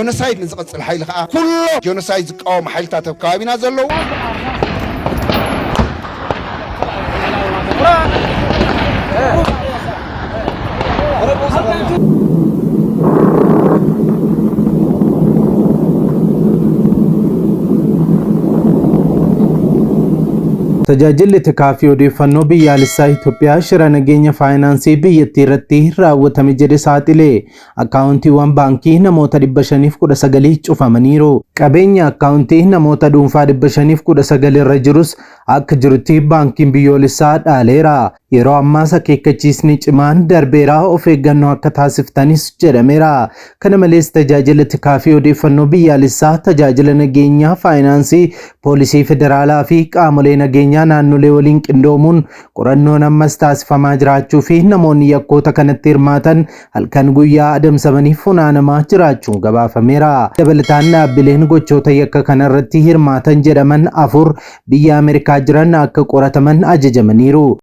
ጆኖሳይድ ንዝቕፅል ሓይሊ ከዓ ኩሉ ጆኖሳይድ ዝቃወሙ ሓይልታት ኣብ ከባቢና ዘለዉ Tajaajilli tikaafi odeeffannoo biyyaalessaa Itoophiyaa shira nageenya faayinaansii biyyattii irratti raawwatame jedhe saaxilee akkaawuntiiwwan baankii namoota 519 cufamaniiru. Qabeenya akkaawuntii namoota dhuunfaa 519 irra jirus akka jirutti baankiin biyyoolessaa dhaaleera. Yeroo ammaas akeekkachiisni cimaan darbeera, of eeggannoo akka taasiftanis jedhameera. Kana malees tajaajila tikaafi odeeffannoo biyyaalessaa tajaajila nageenya faayinaansii poolisii federaalaa fi qaamolee nageenyaa naannolee waliin qindoomuun qorannoon ammas taasifamaa jiraachuu fi namoonni yakkoota kanatti hirmaatan halkan guyyaa adamsamanii funaanamaa jiraachuun gabaafameera. Dabalataan dhaabbileen gochoota yakka kanarratti hirmaatan jedhaman 4 biyya Ameerikaa jiran akka qorataman ajajamaniiru.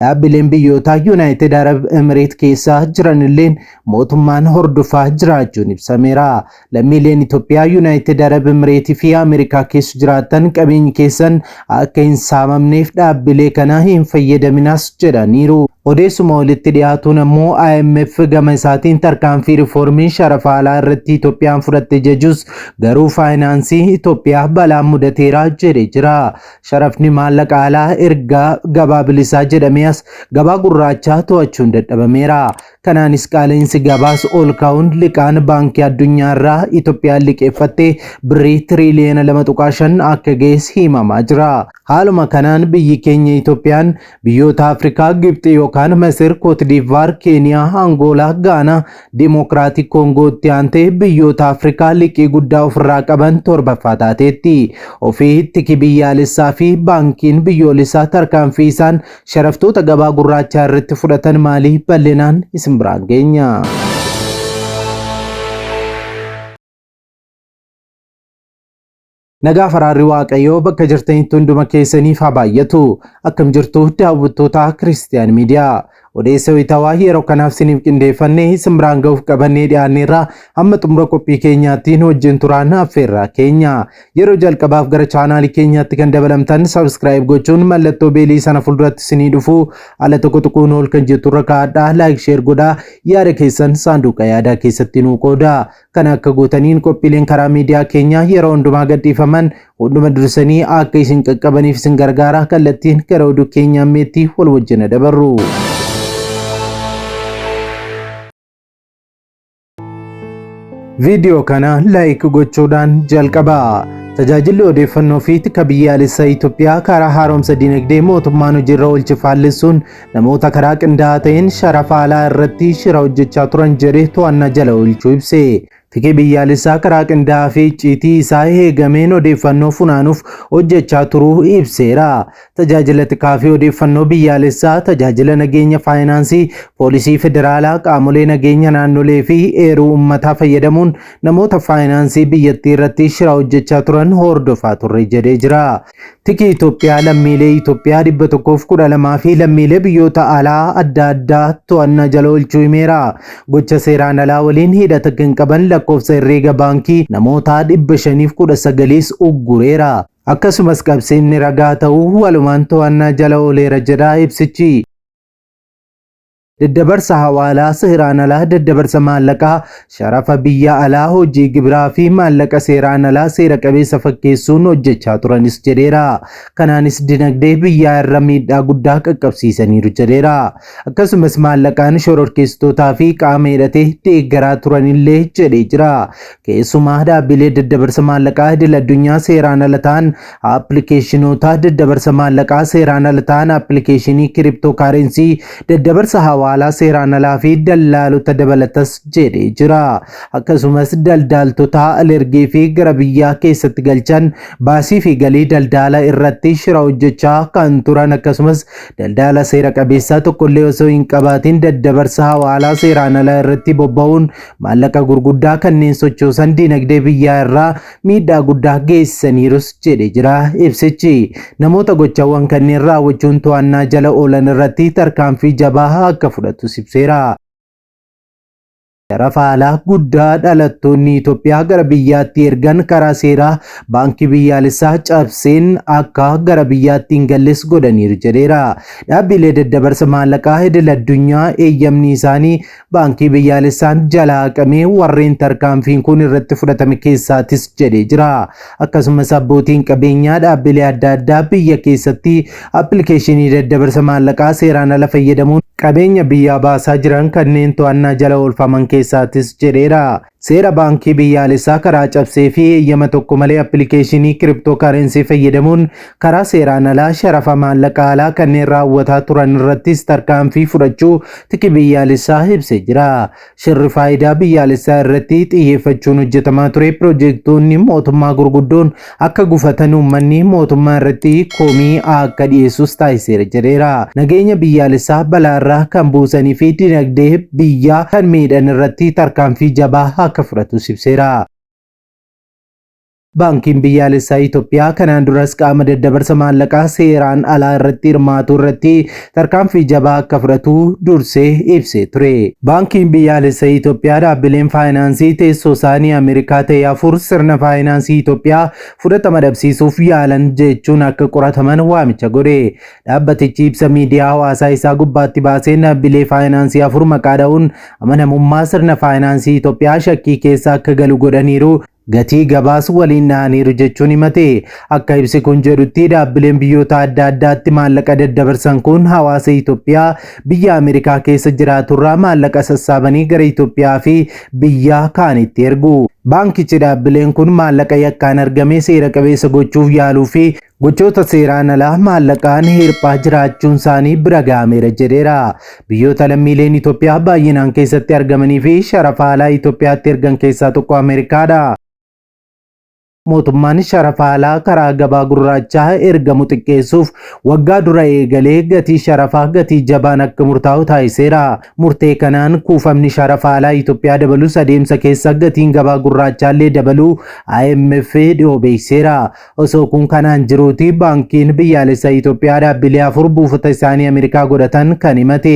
Dhaabbileen biyyoota United Arab Emirates keessa jiran illeen mootummaan hordofaa jiraachuun ibsameera. Lammiileen Itoophiyaa United Arab Emirates fi Ameerikaa keessa jiraatan qabeenyi keessan akka hin saamamneef dhaabbilee kana hin fayyadaminaas jedhaniiru. Odeessuma walitti dhiyaatuun ammoo IMF gama isaatiin tarkaanfii riiformii sharafa alaa irratti Itoophiyaan fudhatte jejus garuu faayinaansii Itoophiyaa balaan mudateera jedhee jira. Sharafni maallaqa alaa ergaa gabaa bilisaa jedhamees gabaa gurraachaa to'achuun dadhabameera. Kanaanis qaala'insi gabaas ol ka'uun liqaan baankii addunyaa irraa Itoophiyaan liqeeffatte birrii tiriliyoona 2.5 akka gees himamaa jira. Haaluma kanaan biyyi keenya Itoophiyaan biyyoota Afrikaa Gibxi yookaan Masir, Cote d'Ivoire, Kenya, Angola, Ghana, Democratic Congo itti aantee biyyoota Afrikaa liqii guddaa ofirraa qaban torbaffaa taateetti. Ofiitti biyyaalessaa fi baankiin biyyoolessaa tarkaanfii isaan sharaftoota gabaa gurraachaa irratti fudhatan maalii bal'inaan isin biraan geenya. Nagaa faraarri waaqayyoo bakka jirtanitti hunduma keessaniif haa baay'atu. Akkam jirtu daawwattoota Kiristiyaan Miidiyaa. Odeessa wayitawaa yeroo kanaaf isiniif qindeeffannee isin biraan ga'uuf qabannee dhiyaanneerra hamma xumura qophii keenyaattiin wajjin turaan affeerraa keenya. Yeroo jalqabaaf gara chaanaalii keenyaatti kan dabalamtan subscribe gochuun mallattoo beelii sana fuulduratti isinii dhufu ala tokko tuquun ol kan jettu irra kaa'adhaa, like share godhaa, yaada keessan saanduqa yaadaa keessatti nuu qoodaa. Kana akka gootaniin qophiileen karaa miidiyaa keenyaa yeroo hundumaa gadhiifaman hunduma dursanii akka isin qaqqabaniif isin gargaara. Kallattiin gara oduu keenyaa meetti wal wajjin dabarru. Video kana like gochuudhaan jalqabaa. Tajaajilli odeeffannoo fi tika biyyaalessaa Itoophiyaa karaa haaromsa dinagdee mootummaan hojiirra oolche faalleessuun namoota karaa qindaa'aa ta'een sharafa alaa irratti shira hojjechaa turan jedhee to'annaa jala oolchuu ibse. Tiki biyyaalessaa karaa qindaa'aa fi icciitii isaa eegameen odeeffannoo funaanuuf hojjechaa turuu ibseera. Tajaajila tikaa fi odeeffannoo biyyaalessaa tajaajila nageenya faayinaansii poolisii federaalaa qaamolee nageenya naannolee fi eeruu uummataa fayyadamuun namoota faayinaansii biyyattii irratti shira hojjechaa turan hordofaa turre jedhee jira. Tiki Itoophiyaa lammiilee Itoophiyaa 112 fi lammiilee biyyoota alaa adda addaa to'annaa jala oolchuu himeera. Gocha seeraan alaa waliin hidhata kan qaban lakkoofsa herreega baankii namoota 519 uggureera. Akkasumas qabsiifni ragaa ta'uu walumaan to'annaa jala ooleera jedha ibsichi. Daddabarsa hawaalaa seeraan alaa, daddabarsa maallaqaa sharafa biyya alaa, hojii gibiraa fi maallaqa seeraan alaa seera qabeessa fakkeessuun hojjechaa turanis jedheera. Kanaanis dinagdee biyyaa irra miidhaa guddaa qaqqabsiisaniiru jedheera. Akkasumas maallaqaan shororkeessitootaa fi qaama hidhatee deeggaraa turanillee jedhee jira. Keessumaa dhaabbilee daddabarsa maallaqaa idil addunyaa seeraan ala ta'an, appilikeeshinoota daddabarsa maallaqaa seeraan ala ta'an, appilikeeshinii kiriptookaarensii, daddabarsa hawaalaa wala seeraan alaa fi dallaalota dabalatas jedhee jira. Akkasumas daldaltoota alergii fi gara biyyaa keessatti galchan baasii fi galii daldala irratti shira hojjechaa kan turan. Akkasumas daldala seera qabeessa tokkollee osoo hin qabaatin daddabarsa hawaalaa seeraan alaa irratti bobba'uun maallaqa gurguddaa kanneen sochoosan dinagdee biyyaa irraa miidhaa guddaa geessaniirus jedhee jira ibsichi. Namoota gochawwan kanneen raawwachuun to'annaa jala oolan irratti tarkaanfii jabaa akka fudhatu ibseera. Sharafa guddaa dhalattoonni Itoophiyaa gara biyyaatti ergan karaa seeraa baankii biyyaalessaa cabseen akka gara biyyaatti hin galles godhaniiru jedheera. Dhaabbilee daddabarsa maallaqaa idil addunyaa eeyyamni isaanii baankii biyyaalessaan jalaa haqamee warreen tarkaanfiin kun irratti fudhatame keessaatis jedhee jira. Akkasumas abbootiin qabeenyaa dhaabbilee adda addaa biyya keessatti appilikeeshinii daddabarsa maallaqaa seeraan ala fayyadamuun qabeenya biyyaa baasaa jiran kanneen to'annaa jala oolfaman keessaatis jedheera. Seera baankii biyyaalessaa karaa cabsee fi eeyyama tokko malee appilikeeshinii kiriptookareensii fayyadamuun karaa seeraan alaa sharafa maallaqaa alaa kanneen raawwataa turan irrattis tarkaanfii fudhachuu tiki biyyaalessaa ibsee jira. Shirri faayidaa biyyaalessaa irratti xiyyeeffachuun hojjetamaa ture piroojeektoonni mootummaa gurguddoon akka gufatan uummanni mootummaa irratti komii akka dhiyeessus taasiseera jedheera. Nageenya biyyaalessaa balaarraa kan buusanii fi dinagdee biyyaa kan miidhan irratti tarkaanfii jabaa akka fudhatus ibseera. Baankiin biyyaalessaa Itoophiyaa kanaan duras qaama daddabarsa maallaqaa seeraan alaa irratti hirmaatu irratti tarkaanfii jabaa akka fudhatu dursee ibsee ture. Baankiin biyyaalessaa Itoophiyaa dhaabbileen faayinaansii teessoo isaanii Ameerikaa ta'e 4 sirna faayinaansii Itoophiyaa fudhatama dhabsiisuuf yaalan jechuun akka qorataman waamicha godhe. Dhaabbatichi ibsa miidiyaa hawaasaa isaa gubbaatti baaseen dhaabbilee faayinaansii 4 maqaa dha'uun amanamummaa sirna faayinaansii Itoophiyaa shakkii keessa akka galu godhaniiru. Gatii gabaas waliin dhahaniiru jechuun himate. Akka ibsi kun jedhutti dhaabbileen biyyoota adda addaatti maallaqa daddabarsan kun hawaasa Itoophiyaa biyya Ameerikaa keessa jiraaturraa maallaqa sassaabanii gara Itoophiyaa fi biyya kaanitti ergu. Baankichi dhaabbileen kun maallaqa yakkaan argame seera qabeessa gochuuf yaaluu fi gochoota seeraan alaa maallaqaan hirphaa jiraachuun isaanii bira gahameera jedheera. Biyyoota lammiileen Itoophiyaa baay'inaan keessatti argamanii fi sharafa alaa Itoophiyaatti ergan keessaa tokko Ameerikaadha. Mootummaan sharafa alaa karaa gabaa gurraachaa ergamu xiqqeessuuf waggaa dura eegalee gatii sharafaa gatii jabaan akka murtaa'u taasiseera. Murtee kanaan kuufamni sharafa alaa Itoophiyaa dabalus adeemsa keessa gatiin gabaa gurraachaallee dabaluu IMF dhiyoo beeksiseera. Osoo kun kanaan jiruuti baankiin biyyaalessaa Itoophiyaa dhaabbilee 4 buufata isaanii Ameerikaa godhatan kan himate.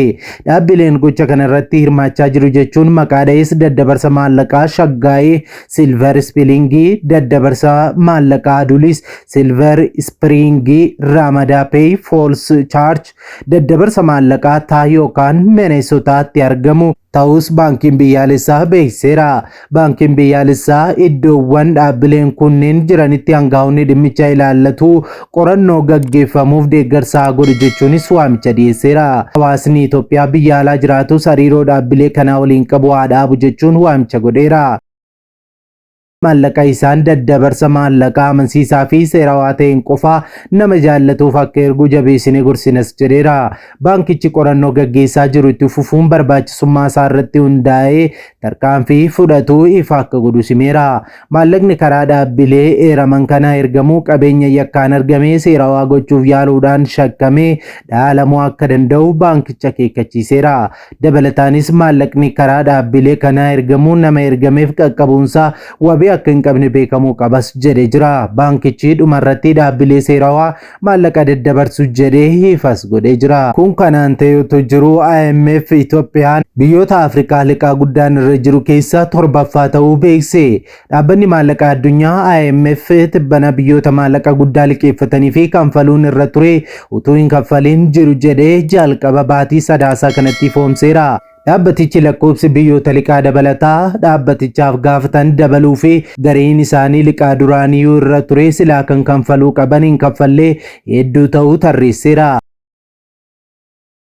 Dhaabbileen gocha kana irratti hirmaachaa jiru jechuun maqaa dha'ees daddabarsa maallaqaa Shaggaayee Silver Spilingii daddabarsa maallaqa adulis Silver Springii Ramadaa Pay Falls Church daddabarsa maallaqaa taa yookaan Minnesotaatti argamu ta'us baankiin biyyaalessaa beeksiseera. Baankiin biyyaalessaa iddoowwan dhaabbileen kunneen jiranitti hangaa'onni dhimmicha ilaallatu qorannoo gaggeeffamuuf deeggarsa godhu jechuunis waamicha dhiyeesseera. Hawaasni Itoophiyaa biyya alaa jiraatus hariiroo dhaabbilee kanaa waliin qabu haa dhaabu jechuun waamicha godheera. Maallaqa isaan daddabarsa maallaqaa amansiisaa fi seerawaa ta'een qofa nama jaallatuuf akka ergu jabeessine gorsinas jedheera. Baankichi qorannoo gaggeessaa jiru itti fufuun barbaachisummaa isaa irratti hundaa'ee tarkaanfii fudhatu ifa akka godhu himeera. Maallaqni karaa dhaabbilee eeraman kana ergamuu qabeenya yakkaan argamee seerawaa gochuuf yaaluudhaan shakkamee dhaalamuu akka danda'u baankicha akeekkachiiseera. Dabalataanis maallaqni karaa dhaabbilee kana ergamuu nama ergameef qaqqabuunsaa wabii akka hin qabne beekamuu qabas jedhee jira. Baankichi dhumarratti dhaabbilee seerawaa maallaqa daddabarsu jedhee ifas godhee jira. Kun kanaan ta'etu jiru IMF Itoophiyaan biyyoota Afrikaa liqaa guddaan irra jiru keessa torbaffaa ta'uu beekse. Dhaabbanni maallaqa addunyaa IMF tibbana biyyoota maallaqa guddaa liqeeffatanii fi kanfaluun irra ture utuu hin kaffaliin jiru jedhee jalqaba baatii sadaasaa kanatti ifoomseera. Dhaabbatichi lakkoofsi biyyoota liqaa dabalataa dhaabbatichaaf gaafatan dabaluu fi gareen isaanii liqaa duraanii irra ture silaa kan kanfaluu qaban hin kaffallee hedduu ta'uu tarreesseera.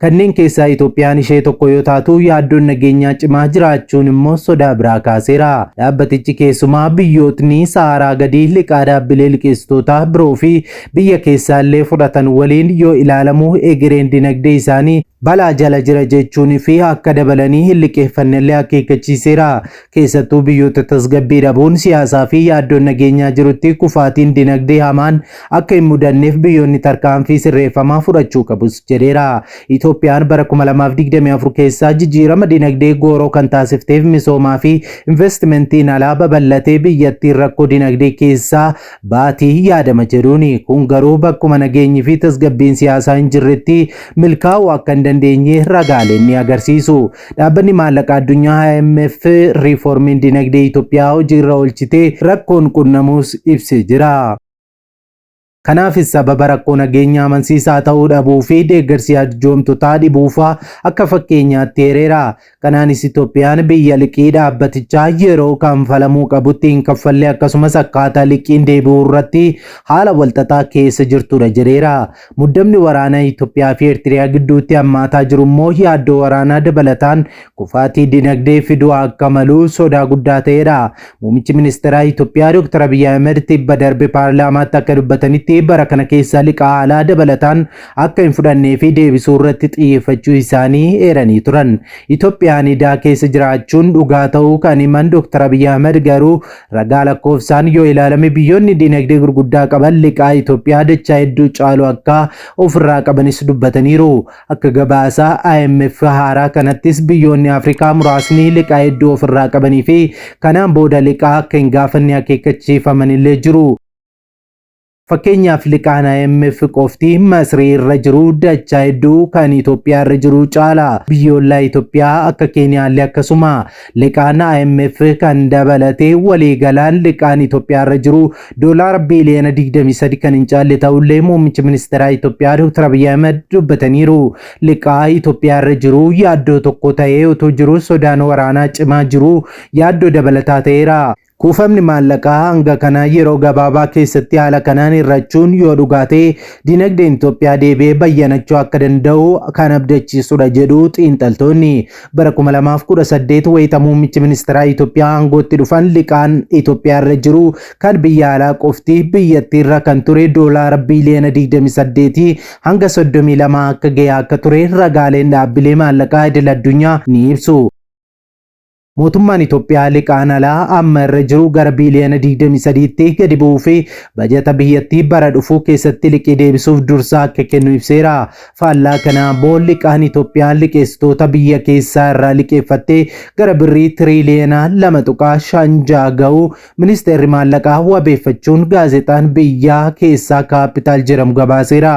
Kanneen keessaa Itoophiyaan ishee tokko yoo taatu yaaddoon nageenyaa cimaa jiraachuun immoo sodaa biraa kaaseera. Dhaabbatichi keessumaa biyyootni Saharaa gadii liqaa dhaabbilee liqeessitootaa biroo fi biyya keessaallee fudhatan waliin yoo ilaalamu egereen dinagdee isaanii balaa jala jira jechuun fi akka dabalanii hin liqeeffannellee akeekkachiiseera. Keessattuu biyyoota tasgabbii dhabuun siyaasaa fi yaaddoon nageenyaa jirutti kufaatiin dinagdee hamaan akka hin mudanneef biyyoonni tarkaanfii sirreeffamaa fudhachuu qabus jedheera. Itoophiyaan bara 2024 keessaa jijjiirama dinagdee gooroo kan taasifteef misoomaa fi investimentiin alaa babal'atee biyyattiin rakkoo dinagdee keessaa baatii yaadama jedhuuni. Kun garuu bakkuma nageenyi fi tasgabbiin siyaasaa hin jirretti milkaa'uu akka hin dandeenye ragaaleen ni agarsiisu. Dhaabbanni maallaqaa addunyaa IMF riiformiin dinagdee Itoophiyaa hojiirra oolchitee rakkoon qunnamuus ibsee jira. Kanaaf sababa rakkoo nageenya amansiisaa ta'uu dhabuu fi deeggarsi arjoomtotaa dhibuufaa akka fakkeenyaatti heereera. Kanaanis Itoophiyaan biyya liqii dhaabbatichaa yeroo kanfalamuu qabutti hin kaffallee akkasumas akkaataa liqiin deebi'uu irratti haala walxaxaa keessa jirtudha jedheera. Muddamni waraanaa Itoophiyaa fi Eertiriyaa gidduutti hammaataa jiru immoo yaaddoo waraanaa dabalataan kufaatii dinagdee fiduu akka malu sodaa guddaa ta'eera. Muummichi ministeeraa Itoophiyaa Dr. Abiy Ahmed tibba darbe paarlaamaatti akka dubbatanitti bara kana keessa liqaa alaa dabalataan akka hin fudhannee fi deebisuu irratti xiyyeeffachuu isaanii eeranii turan. Itoophiyaan idaa keessa jiraachuun dhugaa ta'uu kan himan Dr. Abiy Ahmed garuu ragaa lakkoofsaan yoo ilaalame biyyoonni dinagdee gurguddaa qaban liqaa Itoophiyaa dachaa hedduu caalu akka ofirraa qabanis dubbataniiru. Akka gabaasaa IMF haaraa kanattis biyyoonni Afrikaa muraasni liqaa hedduu ofirraa qabanii fi kanaan booda liqaa akka hin gaafanne akeekkachiifaman illee jiru. Fakkeenyaaf liqaan IMF qofti Masrii irra jiru dachaa hedduu kan Itoophiyaa irra jiru caala. Biyyoolaa Itoophiyaa akka Keeniyaallee akkasuma liqaan IMF kan dabalatee waliigalaan liqaan Itoophiyaa irra jiru doolaara biiliyoona 23 kan hin caalle ta'ullee muummichi ministeeraa Itoophiyaa Dr. Abiy Ahmed dubbataniiru. Liqaa Itoophiyaa irra jiru yaaddoo tokko ta'ee otoo jiru sodaan waraanaa cimaa jiru yaaddoo dabalataa ta'eera. Kuufamni maallaqaa hanga kana yeroo gabaabaa keessatti haala kanaan hir'achuun yoo dhugaate dinagdeen Itoophiyaa deebi'ee bayyanachuu akka danda'u kan abdachiisudha jedhu xiinxaltoonni. Bara 2018 wayita muummichi ministeeraa Itoophiyaa aangootti dhufan liqaan Itoophiyaa irra jiru kan biyya alaa qofti biyyattii irra kan ture doolaara biiliyoona 28 hanga 32 akka ga'e akka ture ragaaleen dhaabbilee maallaqaa idil addunyaa ni ibsu. Mootummaan Itoophiyaa liqaan alaa amma irra jiru gara biiliyoona 23tti gadi bu'uu fi bajeta biyyattii bara dhufuu keessatti liqii deebisuuf dursa akka kennu ibseera. Faallaa kanaa immoo liqaan Itoophiyaan liqeessitoota biyya keessaa irraa liqeeffattee gara birrii tiriliyoona 2.5 ga'u ministeerri maallaqaa wabeeffachuun gaazexaan biyya keessaa kaapitaal jedhamu gabaaseera.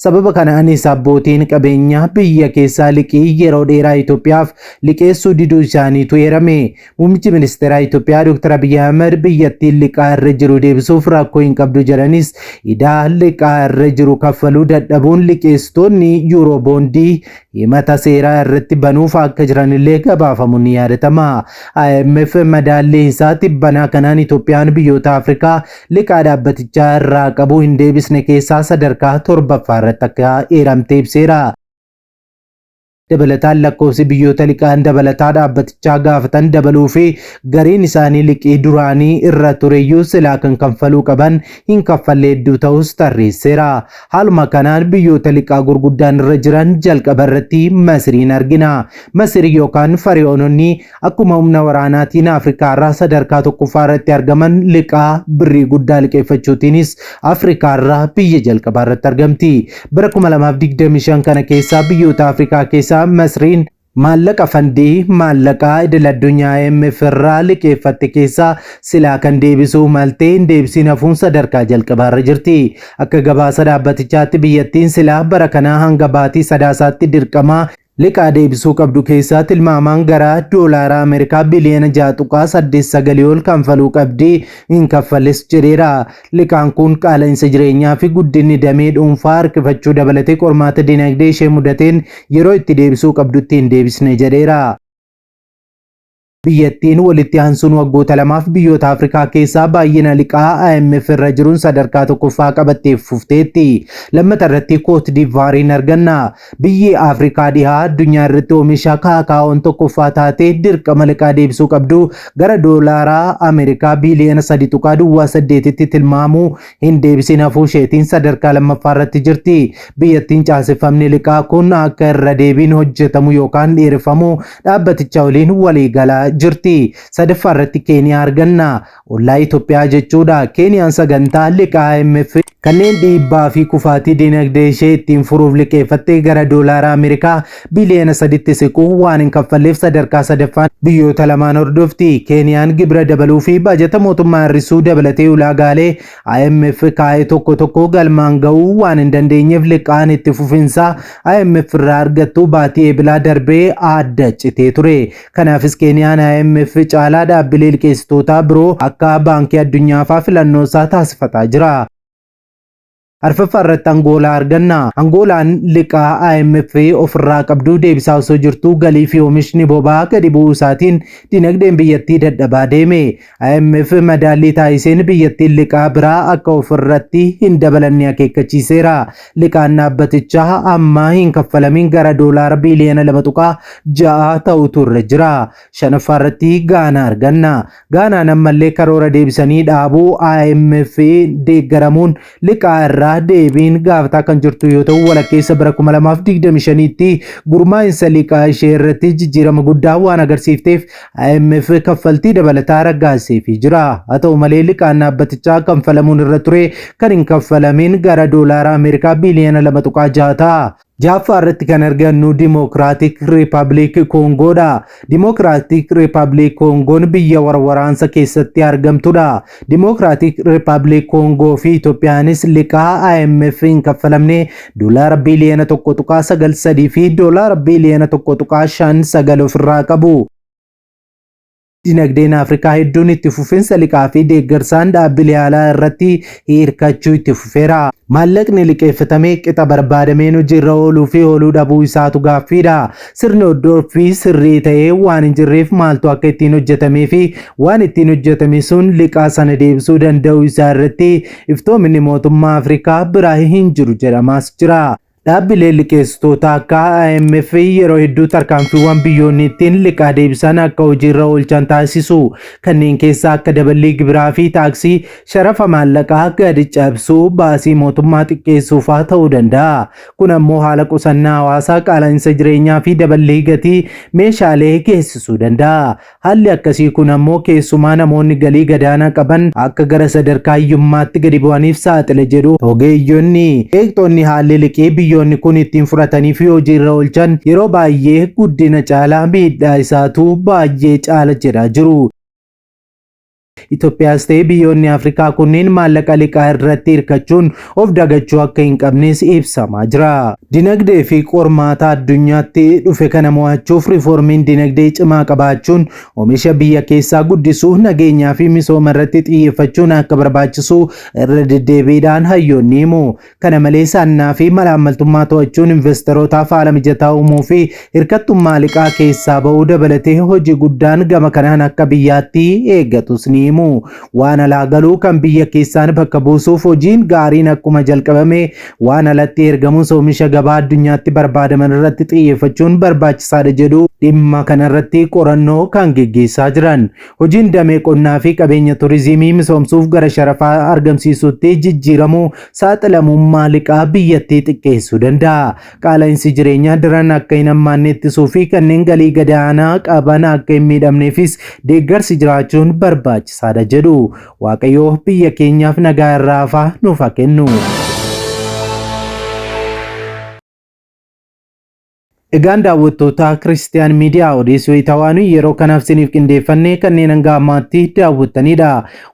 Sababa kanaanis abbootiin qabeenyaa biyya keessaa liqii yeroo dheeraa Itoophiyaaf liqeessuu diduu isaaniitu eerame. Muummichi ministeeraa Itoophiyaa Dr. Abiy Ahmed biyyattiin liqaa irra jiru deebisuuf rakkoo hin qabdu jedhanis idaa liqaa irra jiru kaffaluu dadhabuun liqeessitoonni yuuroo boondii himata seeraa irratti banuuf akka jiranillee gabaafamuun ni yaadatama. IMF madaallee isaa tibbanaa kanaan Itoophiyaan biyyoota Afrikaa liqaa dhaabbatichaa irraa qabu hin deebisne keessaa sadarkaa 7ffaa irratti akka eeramte ibseera. Dabalataan lakkoofsi biyyoota liqaan dabalataa dhaabbatichaa gaafatan dabaluu fi gariin isaanii liqii duraanii irra tureyyuu silaa kan kanfaluu qaban hin kaffalle hedduu ta'us tarreesseera. Haaluma kanaan biyyoota liqaa gurguddaan irra jiran jalqaba irratti Masriin argina. Masri yookaan Fariyoononni akkuma humna waraanaatiin Afrikaa irraa sadarkaa tokkoffaa irratti argaman liqaa birrii guddaa liqeeffachuutiinis Afrikaa irraa biyya jalqabaa irratti argamti. Bara 2025 kana keessaa biyyoota Afrikaa keessaa Masriin maallaqa fandii maallaqaa idil addunyaa IMF irraa liqeeffatte keessaa silaa kan deebisuu maltee hin deebisiin hafuun sadarkaa jalqabaa irra jirti. Akka gabaasa dhaabbatichaatti biyyattiin silaa bara kanaa hanga baatii sadaasaatti dirqamaa liqaa deebisuu qabdu keessaa tilmaamaan gara doolaara Ameerikaa biliyoona 6.89 ol kanfaluu qabdi hin kaffales jedheera. Liqaan kun qaala'insa jireenyaa fi guddinni damee dhuunfaa harkifachuu dabalatee qormaata dinagdee ishee mudateen yeroo itti deebisuu qabdutti hin deebisne jedheera. Biyyattiin walitti aansuun waggoota lamaaf biyyoota Afrikaa keessaa baay'ina liqaa IMF irra jiruun sadarkaa tokkoffaa qabattee fufteetti. Lammata irratti Koot Diivaariin arganna. Biyyi Afrikaa dhihaa addunyaa irratti oomisha kaakaa'oon tokkoffaa taatee dirqama liqaa deebisuu qabdu gara doolaara Ameerikaa biliyoona 3.8tti tilmaamuu hin deebisiin hafuu isheetiin sadarkaa lammaffaa irratti jirti. Biyyattiin caaseffamni liqaa kun akka irra deebiin hojjetamu yookaan dheereffamu dhaabbaticha waliin waliigalaa jirti. Sadaffaa irratti Keeniyaa arganna. Ollaa Itoophiyaa jechuudha. Keeniyaan sagantaa liqaa IMF kanneen dhiibbaa fi kufaatii dinagdee ishee ittiin furuuf liqeeffattee gara doolaara Ameerikaa biliyoona 3tti siquu waan hin kaffalleef sadarkaa sadaffaan biyyoota lamaan hordofti. Keeniyaan gibira dabaluu fi baajata mootummaa hir'isuu dabalatee ulaagaalee IMF kaa'ee tokko galmaan ga'uu waan hin dandeenyeef liqaan itti fufinsaa IMF irraa argattu baatii eebilaa darbee adda citee ture. Kanaafis Keeniyaan IMF caalaa dhaabbilee liqeessitootaa biroo akka baankii addunyaa fa'aa filannoo isaa taasifataa jira. Arfaffaa irratti Angoolaa arganna. Angoolaan liqaa IMF ofirraa qabduu deebisaa osoo jirtuu galii fi oomishni boba'aa gadi bu'uu isaatiin dinagdeen biyyattii dadhabaa deeme. IMF madaallii taasiseen biyyattiin liqaa biraa akka ofirratti hin dabalanne akeekkachiiseera. Liqaan dhaabbatichaa amma hin kaffalamin gara doolaara biliyoona 2.6 ta'utu irra jira. Shanaffaa irratti Gaanaa arganna. Gaanaan ammallee karoora deebisanii dhaabuu IMF deeggaramuun liqaa irraa deebiin gaafataa kan jirtu yoo ta'u walakkeessa bara 2025tti gurmaa'insa liqaa ishee irratti jijjiirama guddaa waan agarsiifteef IMF kaffaltii dabalataa raggaasseefii jira. Haa ta'u malee liqaan dhaabbatichaa kanfalamuun irra ture kan hin kaffalamin gara doolaara Ameerikaa biliyoona 2.6 ta'a. Jaaffaa irratti kan argannu Democratic Republic Congoodha. Democratic Republic Congoon biyya waraansa keessatti argamtudha. Democratic Republic Congo fi Itoophiyaanis liqaa IMF hin kaffalamne doolaara biliyoona 1.93 fi doolaara biliyoona 1.59 ofirraa qabu. Dinagdeen Afrikaa hedduun itti fufinsa liqaa fi deeggarsaan dhaabbilee alaa irratti hirkachuu itti fufeera. Maallaqni liqeeffatamee qixa barbaadameen hojiirra ooluu fi ooluu dhabuu isaatu gaaffiidha. Sirni hordoffii sirrii ta'ee waan hin jirreef maaltu akka ittiin hojjetamee fi waan ittiin hojjetame sun liqaa sana deebisuu danda'u isaa irratti iftoominni mootummaa Afrikaa biraa hin jiru jedhamaas jira. Dhaabbileen liqeessitoota akka IMF yeroo hedduu tarkaanfiiwwan biyyoonni ittiin liqaa deebisan akka hojiirra oolchan taasisu. Kanneen keessaa akka daballii gibiraa fi taaksii, sharafa maallaqaa gadi cabsuu, baasii mootummaa xiqqeessuu fa'aa ta'uu danda'a. Kun ammoo haala qusannaa hawaasaa, qaala'insa jireenyaa fi daballii gatii meeshaalee geessisuu danda'a. Haalli akkasii kun ammoo keessumaa namoonni galii gadaanaa qaban akka gara sadarkaa hiyyummaatti gadi bu'aniif saaxila jedhu ogeeyyonni. Eegdonni haalli liqii biyyoonni kun ittiin fudhatanii fi hojiirra oolchan yeroo baay'ee guddina caalaa miidhaa isaatu baay'ee caala jedhaa jiru. Itoophiyaas ta'ee biyyoonni Afrikaa kunneen maallaqa liqaa irratti hirkachuun of dagachuu akka hin qabnes ibsamaa jira. Dinagdee fi qormaata addunyaatti dhufe kana mo'achuuf riiformiin dinagdee cimaa qabaachuun oomisha biyya keessaa guddisuu, nageenyaa fi misooma irratti xiyyeeffachuun akka barbaachisu irra deddeebiidhaan hayyoonni himu. Kana malees hannaa fi malaammaltummaa to'achuun investorotaaf haala mijataa uumuu fi hirkattummaa liqaa keessaa ba'uu dabalatee hojii guddaan gama kanaan akka biyyaatti eeggatus ni himu. Waan alaa galuu kan biyya keessaan bakka buusuuf hojiin gaariin akkuma jalqabame waan alatti ergamuus oomisha gabaa addunyaatti barbaadaman irratti xiyyeeffachuun barbaachisaadha jedhu dhimma kanarratti qorannoo kan geggeessaa jiran. Hojiin damee qonnaa fi qabeenya turizimii misoomsuuf gara sharafaa argamsiisutti jijjiiramuu saaxilamummaa liqaa biyyattii xiqqeessuu danda'a. Qaala'insi jireenyaa daran akka hin hammaanne ittisuu fi kanneen galii gadaanaa qaban akka hin miidhamneefis deeggarsi jiraachuun barbaachisaadha jedhu. Waaqayyo biyya keenyaaf nagaa irraa hafaa nuuf haa kennu. Egaan daawwattoota Kiristiyaan Miidiyaa odeessuu itawaanu yeroo kanaaf siniif qindeeffannee kanneen hanga ammaatti daawwattanidha.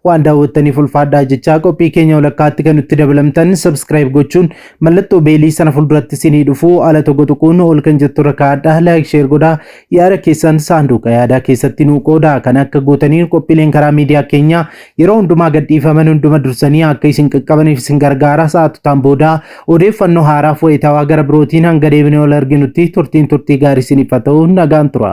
Waan daawwattaniif ulfaadhaa jechaa qophii keenya walakkaatti kan nutti dabalamtan subscribe gochuun mallattoo beelii sana fuulduratti sinii dhufuu ala tokko tuquun ol kan jettu rakkaadhaa like share godhaa yaada keessan saanduqa yaadaa keessatti nuu qoodaa. Kan akka gootaniin qophiileen karaa miidiyaa keenya yeroo hundumaa gadhiifaman hunduma dursanii akka isin qaqqabaniif isin gargaara. Sa'aatutaan booda odeeffannoo haaraa fi wayitaawaa gara birootiin hanga deebinee ol arginutti turtii gaarii isiniif haa ta'u nagaan tura.